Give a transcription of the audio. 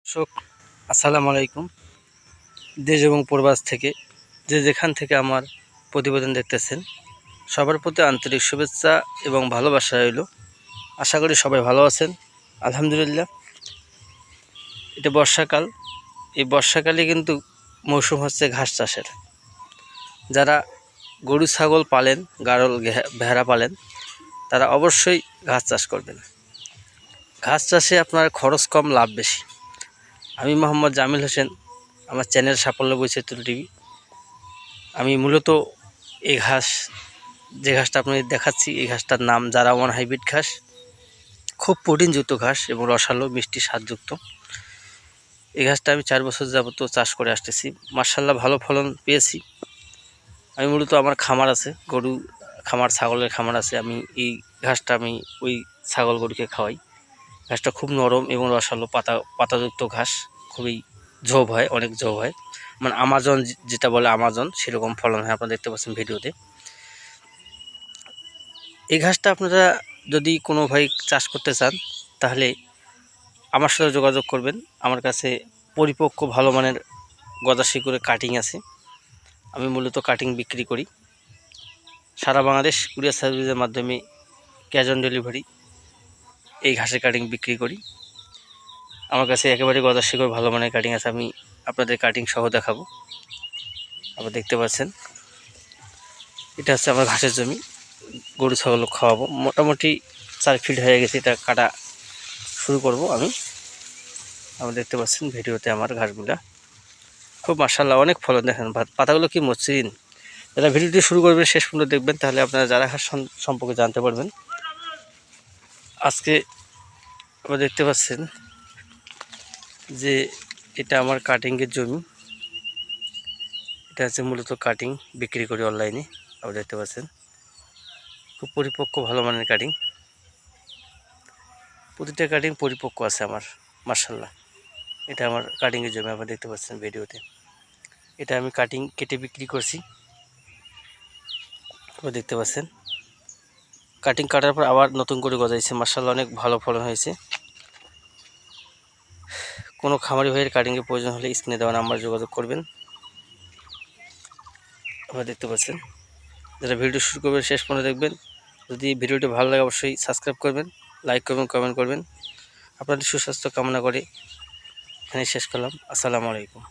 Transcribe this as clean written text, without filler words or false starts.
দর্শক আসসালামু আলাইকুম। দেশ এবং প্রবাস থেকে যে যেখান থেকে আমার প্রতিবেদন দেখতেছেন সবার প্রতি আন্তরিক শুভেচ্ছা এবং ভালোবাসা রইল। আশা করি সবাই ভালো আছেন। আলহামদুলিল্লাহ। এটা বর্ষাকাল। এই বর্ষাকালে কিন্তু মৌসুম হচ্ছে ঘাস চাষের। যারা গরু ছাগল পালেন, গাড়ল ভেড়া পালেন, তারা অবশ্যই ঘাস চাষ করবেন। ঘাস চাষে আপনার খরচ কম, লাভ বেশি। আমি মোহাম্মদ জামিল হোসেন, আমার চ্যানেল সাফল্য বৈচিত্র্য টিভি। আমি মূলত এই যে ঘাসটা আপনাদের দেখাচ্ছি, এই ঘাসটার নাম জারা-1 হাইব্রিড ঘাস। খুব প্রোটিনযুক্ত ঘাস এবং রসালো, মিষ্টি স্বাদযুক্ত। এই ঘাসটা আমি 4 বছর যাবত চাষ করে আসতেছি। মার্শাল্লাহ ভালো ফলন পেয়েছি। আমি মূলত আমার খামার আছে, গরু খামার, ছাগলের খামার আছে। আমি এই ঘাসটা ওই ছাগল গরুকে খাওয়াই। ঘাসটা খুব নরম এবং রসালো, পাতাযুক্ত ঘাস। খুবই ঝোপ হয়, অনেক ঝোপ হয়। মানে আমাজন যেটা বলে আমাজন, সেরকম ফলন হয়। আপনারা দেখতে পাচ্ছেন ভিডিওতে। এই ঘাসটা আপনারা যদি কোনো ভাই চাষ করতে চান, তাহলে আমার সাথে যোগাযোগ করবেন। আমার কাছে পরিপক্ক ভালো মানের গজা শিকড়ের কাটিং আছে। আমি মূলত কাটিং বিক্রি করি। সারা বাংলাদেশ কুরিয়ার সার্ভিসের মাধ্যমে ক্যাশ অন ডেলিভারি এই ঘাসের কাটিং বিক্রি করি। আমার কাছে একেবারে গজা শিকড় ভালো মানের কাটিং আছে। আমি আপনাদের কাটিং সহ দেখাবো। আপনারা দেখতে পাচ্ছেন, এটা হচ্ছে আমার ঘাসের জমি। গরু ছাগল খাওয়াবো। মোটামুটি 4 ফিট হয়ে গেছে, এটা কাটা শুরু করব আমি। আপনারা দেখতে পাচ্ছেন ভিডিওতে আমার ঘাসগুলা খুব মাশাআল্লাহ অনেক ফলন। দেখেন পাতাগুলো কি মসৃণ। যারা ভিডিওটি শুরু করবেন শেষ পর্যন্ত দেখবেন, তাহলে আপনারা জারা ঘাস সম্পর্কে জানতে পারবেন। আজকে আপনারা দেখতে পাচ্ছেন যে এটা আমার কাটিংয়ের জমি। এটা হচ্ছে মূলত কাটিং বিক্রি করি অনলাইনে। আপনারা দেখতে পাচ্ছেন খুব পরিপক্ক ভালো মানের কাটিং। প্রতিটা কাটিং পরিপক্ক আছে আমার, মাশাআল্লাহ। এটা আমার কাটিংয়ের জমি, আপনারা দেখতে পাচ্ছেন ভিডিওতে। এটা আমি কাটিং কেটে বিক্রি করছি, আপনারা দেখতে পাচ্ছেন। কাটিং কাটার পর আবার নতুন করে গজাইছে, মাশাআল্লাহ অনেক ভালো ফলন হয়েছে। কোনো খামারি ভাইয়ের কাটিংয়ের প্রয়োজন হলে স্ক্রিনে দেওয়া নাম্বার যোগাযোগ করবেন। আপনারা দেখতে পাচ্ছেন। যারা ভিডিও শুরু করবেন শেষ পর্যন্ত দেখবেন। যদি ভিডিওটি ভালো লাগে অবশ্যই সাবস্ক্রাইব করবেন, লাইক করবেন, কমেন্ট করবেন। আপনাদের সুস্বাস্থ্য কামনা করে এখানে শেষ করলাম। আসসালামু আলাইকুম।